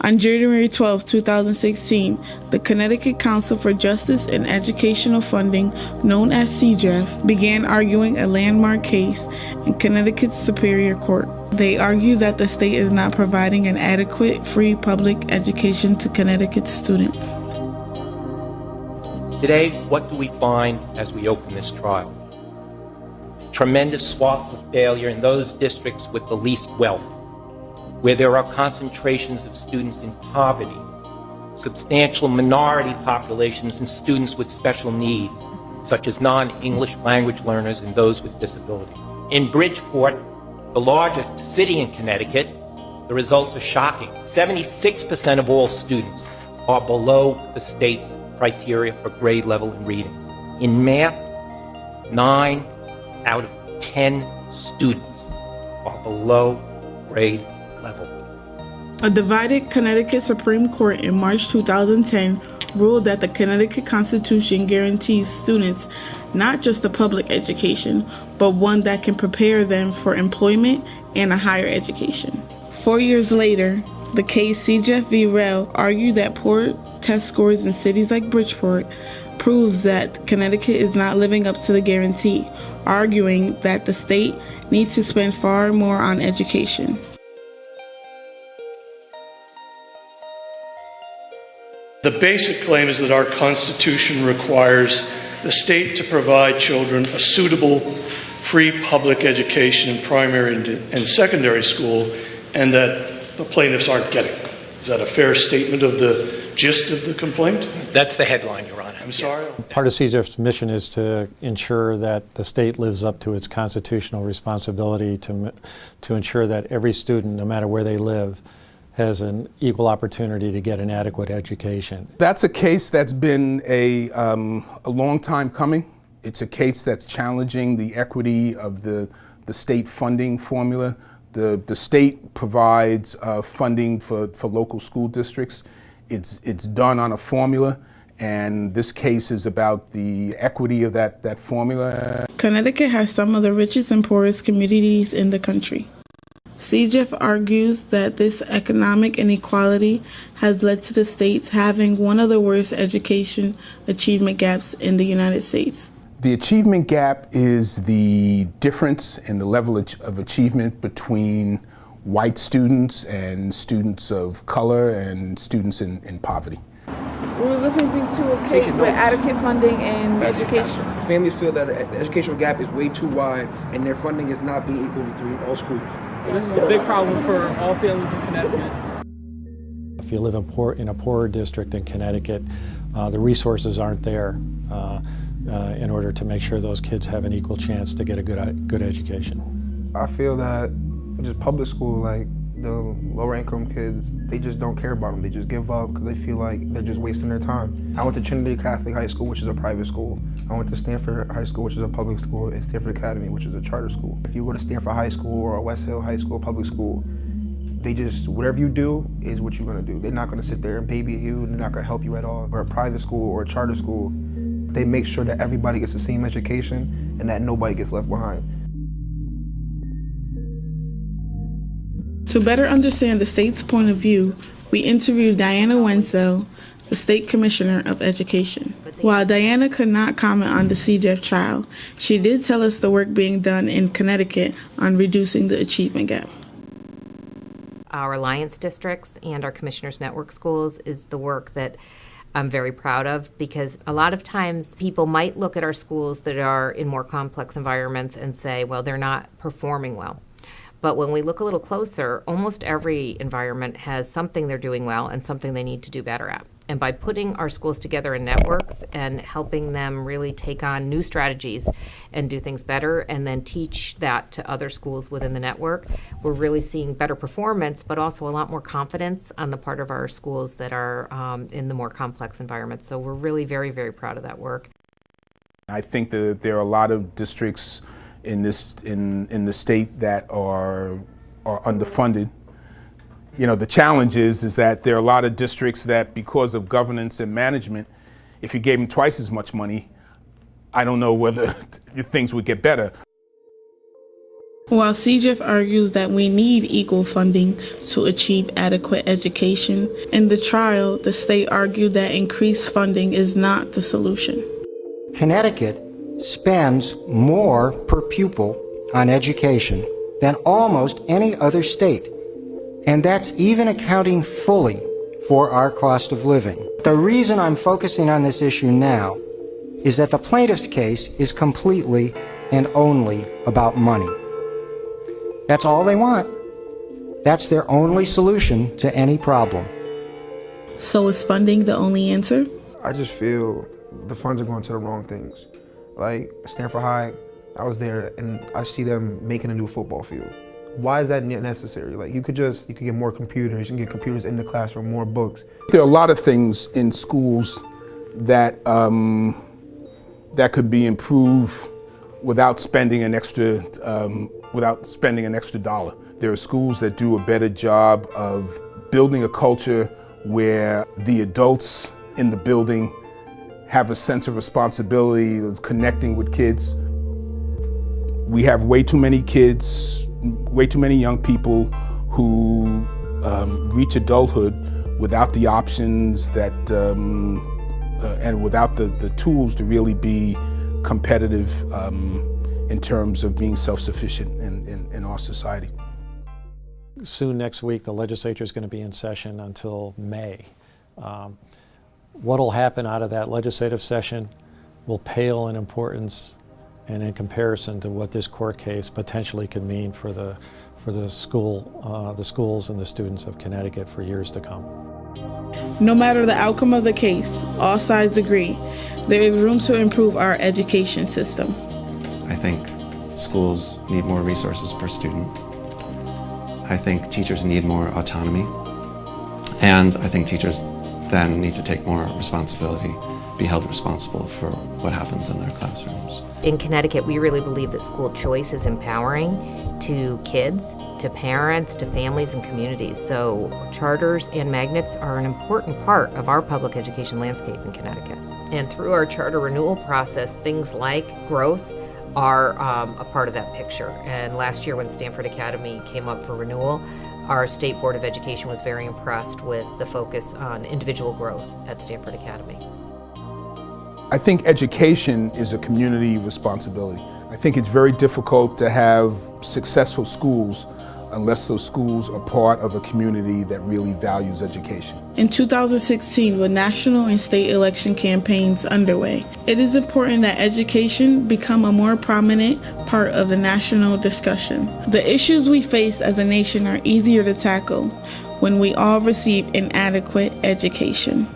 On January 12, 2016, the Connecticut Council for Justice and Educational Funding, known as CJEF, began arguing a landmark case in Connecticut's Superior Court. They argue that the state is not providing an adequate free public education to Connecticut students. Today, what do we find as we open this trial? Tremendous swaths of failure in those districts with the least wealth, where there are concentrations of students in poverty, substantial minority populations and students with special needs, such as non-English language learners and those with disabilities. In Bridgeport, the largest city in Connecticut, the results are shocking. 76% of all students are below the state's criteria for grade level in reading. In math, 9 out of 10 students are below grade level. A divided Connecticut Supreme Court in March 2010 ruled that the Connecticut Constitution guarantees students not just a public education, but one that can prepare them for employment and a higher education. 4 years later, the case CJEF v. Rel argued that poor test scores in cities like Bridgeport proves that Connecticut is not living up to the guarantee, arguing that the state needs to spend far more on education. The basic claim is that our Constitution requires the state to provide children a suitable, free public education in primary and secondary school, and that the plaintiffs aren't getting it. Is that a fair statement of the gist of the complaint? That's the headline, Your Honor. I'm sorry? Yes. Part of CJEF's mission is to ensure that the state lives up to its constitutional responsibility to ensure that every student, no matter where they live, has an equal opportunity to get an adequate education. That's a case that's been a long time coming. It's a case that's challenging the equity of the state funding formula. The state provides funding for local school districts. It's done on a formula, and this case is about the equity of that formula. Connecticut has some of the richest and poorest communities in the country. CJEF argues that this economic inequality has led to the states having one of the worst education achievement gaps in the United States. The achievement gap is the difference in the level of achievement between white students and students of color and students in poverty. We were listening to a case with adequate funding and education. Families feel that the educational gap is way too wide and their funding is not being equal between all schools. This is a big problem for all families in Connecticut. If you live in a poorer district in Connecticut, the resources aren't there in order to make sure those kids have an equal chance to get a good education. I feel that just public school, like the lower income kids, they just don't care about them. They just give up because they feel like they're just wasting their time. I went to Trinity Catholic High School, which is a private school. I went to Stamford High School, which is a public school, and Stamford Academy, which is a charter school. If you go to Stamford High School or West Hill High School, public school, they just, whatever you do is what you're gonna do. They're not gonna sit there and baby you, they're not gonna help you at all. Or a private school or a charter school, they make sure that everybody gets the same education and that nobody gets left behind. To better understand the state's point of view, we interviewed Diana Wenzel, the State Commissioner of Education. While Diana could not comment on the CJEF trial, she did tell us the work being done in Connecticut on reducing the achievement gap. Our Alliance districts and our Commissioners Network schools is the work that I'm very proud of, because a lot of times people might look at our schools that are in more complex environments and say, well, they're not performing well. But when we look a little closer, almost every environment has something they're doing well and something they need to do better at. And by putting our schools together in networks and helping them really take on new strategies and do things better and then teach that to other schools within the network, we're really seeing better performance, but also a lot more confidence on the part of our schools that are in the more complex environments. So we're really very, very proud of that work. I think that there are a lot of districts in the state that are underfunded. You know, the challenge is that there are a lot of districts that, because of governance and management, if you gave them twice as much money, I don't know whether things would get better. While CGIF argues that we need equal funding to achieve adequate education, in the trial, the state argued that increased funding is not the solution. Connecticut spends more per pupil on education than almost any other state, and that's even accounting fully for our cost of living. The reason I'm focusing on this issue now is that the plaintiff's case is completely and only about money. That's all they want. That's their only solution to any problem. So is funding the only answer? I just feel the funds are going to the wrong things. Like Stamford High, I was there and I see them making a new football field. Why is that necessary? Like you could get more computers, you can get computers in the classroom, more books. There are a lot of things in schools that that could be improved without spending an extra dollar. There are schools that do a better job of building a culture where the adults in the building have a sense of responsibility of connecting with kids. We have way too many kids, way too many young people who reach adulthood without the options that and without the tools to really be competitive in terms of being self-sufficient in our society. Soon next week, the legislature is going to be in session until May. What will happen out of that legislative session will pale in importance and in comparison to what this court case potentially could mean for the schools and the students of Connecticut for years to come. No matter the outcome of the case, all sides agree there is room to improve our education system. I think schools need more resources per student. I think teachers need more autonomy. And I think teachers then need to take more responsibility, be held responsible for what happens in their classrooms. In Connecticut, we really believe that school choice is empowering to kids, to parents, to families and communities. So charters and magnets are an important part of our public education landscape in Connecticut. And through our charter renewal process, things like growth are a part of that picture. And last year when Stamford Academy came up for renewal, our State Board of Education was very impressed with the focus on individual growth at Stamford Academy. I think education is a community responsibility. I think it's very difficult to have successful schools unless those schools are part of a community that really values education. In 2016, with national and state election campaigns underway, it is important that education become a more prominent part of the national discussion. The issues we face as a nation are easier to tackle when we all receive an adequate education.